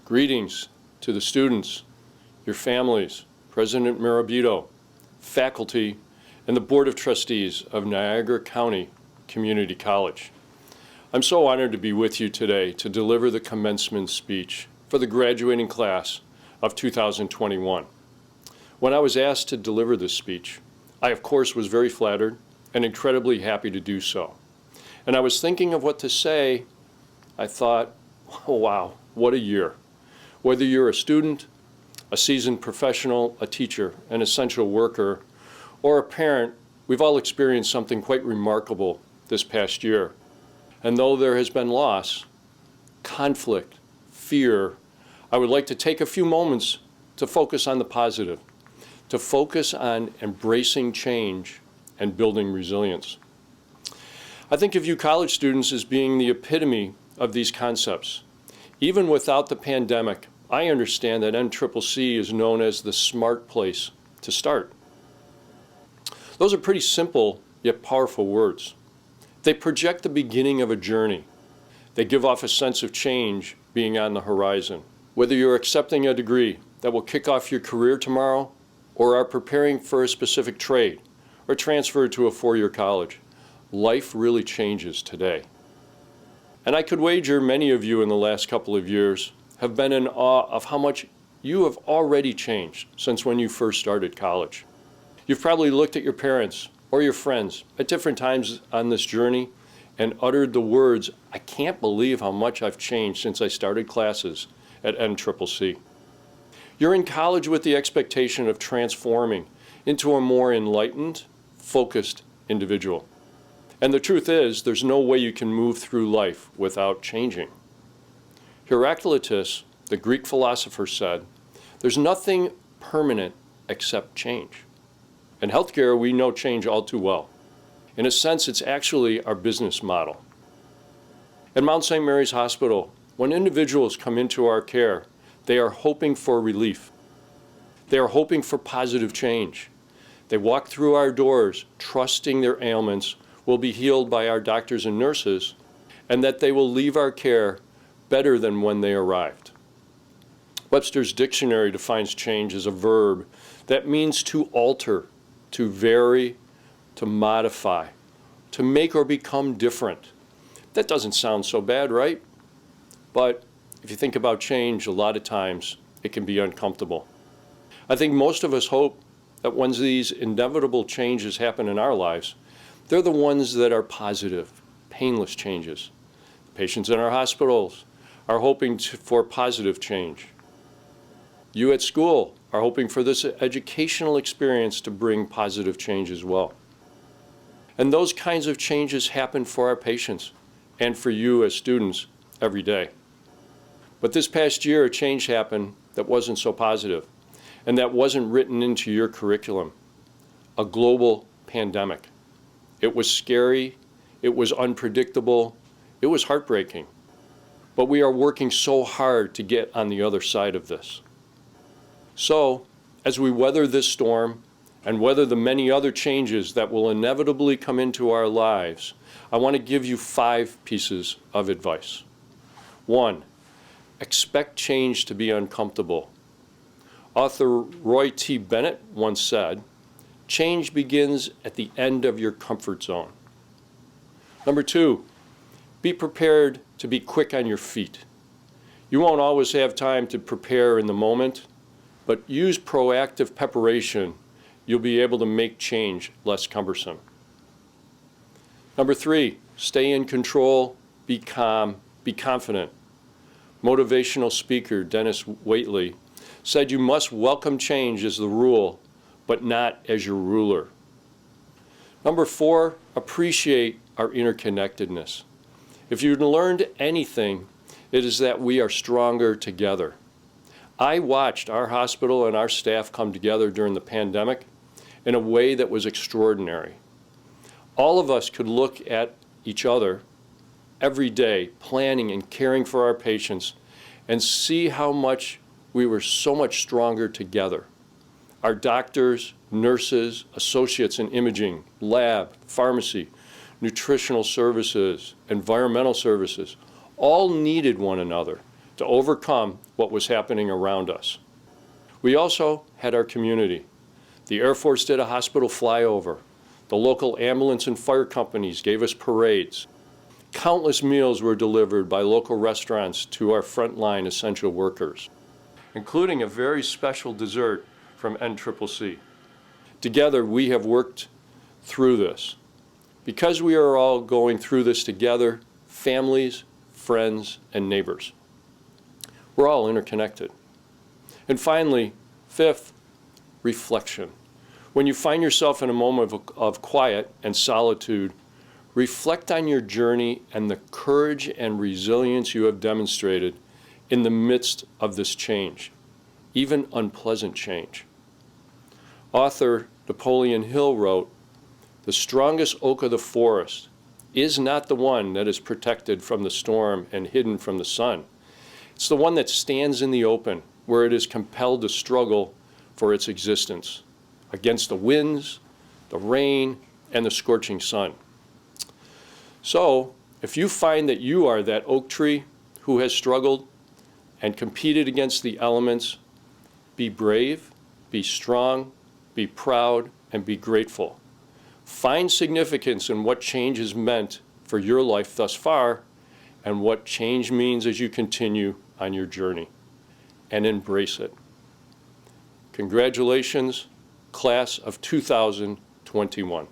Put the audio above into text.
Greetings to the students, your families, President Mirabito, faculty, and the Board of Trustees of Niagara County Community College. I'm so honored to be with you today to deliver the commencement speech for the graduating class of 2021. When I was asked to deliver this speech, I of course was very flattered and incredibly happy to do so. And I was thinking of what to say. I thought, oh wow, what a year. Whether you're a student, a seasoned professional, a teacher, an essential worker, or a parent, we've all experienced something quite remarkable this past year. And though there has been loss, conflict, fear, I would like to take a few moments to focus on the positive, to focus on embracing change and building resilience. I think of you college students as being the epitome of these concepts. Even without the pandemic, I understand that NCCC is known as the smart place to start. Those are pretty simple yet powerful words. They project the beginning of a journey. They give off a sense of change being on the horizon. Whether you're accepting a degree that will kick off your career tomorrow, or are preparing for a specific trade, or transfer to a four-year college, life really changes today. And I could wager many of you in the last couple of years have been in awe of how much you have already changed since when you first started college. You've probably looked at your parents or your friends at different times on this journey and uttered the words, "I can't believe how much I've changed since I started classes at NCCC." You're in college with the expectation of transforming into a more enlightened, focused individual. And the truth is, there's no way you can move through life without changing. Heraclitus, the Greek philosopher, said, "There's nothing permanent except change." In healthcare, we know change all too well. In a sense, it's actually our business model. At Mount St. Mary's Hospital, when individuals come into our care, they are hoping for relief. They are hoping for positive change. They walk through our doors trusting their ailments will be healed by our doctors and nurses, and that they will leave our care better than when they arrived. Webster's dictionary defines change as a verb that means to alter, to vary, to modify, to make or become different. That doesn't sound so bad, right? But if you think about change, a lot of times it can be uncomfortable. I think most of us hope that when these inevitable changes happen in our lives, they're the ones that are positive, painless changes. Patients in our hospitals are hoping for positive change. You at school are hoping for this educational experience to bring positive change as well. And those kinds of changes happen for our patients and for you as students every day. But this past year, a change happened that wasn't so positive and that wasn't written into your curriculum. A global pandemic. It was scary, it was unpredictable, it was heartbreaking. But we are working so hard to get on the other side of this. So, as we weather this storm and weather the many other changes that will inevitably come into our lives, I want to give you 5 pieces of advice. 1, expect change to be uncomfortable. Author Roy T. Bennett once said, "Change begins at the end of your comfort zone." Number 2, be prepared to be quick on your feet. You won't always have time to prepare in the moment, but use proactive preparation. You'll be able to make change less cumbersome. Number 3, stay in control, be calm, be confident. Motivational speaker Dennis Waitley said you must welcome change as the rule, but not as your ruler. Number 4, appreciate our interconnectedness. If you've learned anything, it is that we are stronger together. I watched our hospital and our staff come together during the pandemic in a way that was extraordinary. All of us could look at each other every day, planning and caring for our patients, and see how much we were so much stronger together. Our doctors, nurses, associates in imaging, lab, pharmacy, nutritional services, environmental services, all needed one another to overcome what was happening around us. We also had our community. The Air Force did a hospital flyover. The local ambulance and fire companies gave us parades. Countless meals were delivered by local restaurants to our frontline essential workers, including a very special dessert from NCCC. Together, we have worked through this. Because we are all going through this together, families, friends, and neighbors. We're all interconnected. And finally, fifth, reflection. When you find yourself in a moment of quiet and solitude, reflect on your journey and the courage and resilience you have demonstrated in the midst of this change, even unpleasant change. Author Napoleon Hill wrote, "The strongest oak of the forest is not the one that is protected from the storm and hidden from the sun. It's the one that stands in the open, where it is compelled to struggle for its existence against the winds, the rain, and the scorching sun." So, if you find that you are that oak tree who has struggled and competed against the elements, be brave, be strong, be proud, and be grateful. Find significance in what change has meant for your life thus far and what change means as you continue on your journey, and embrace it. Congratulations, class of 2021.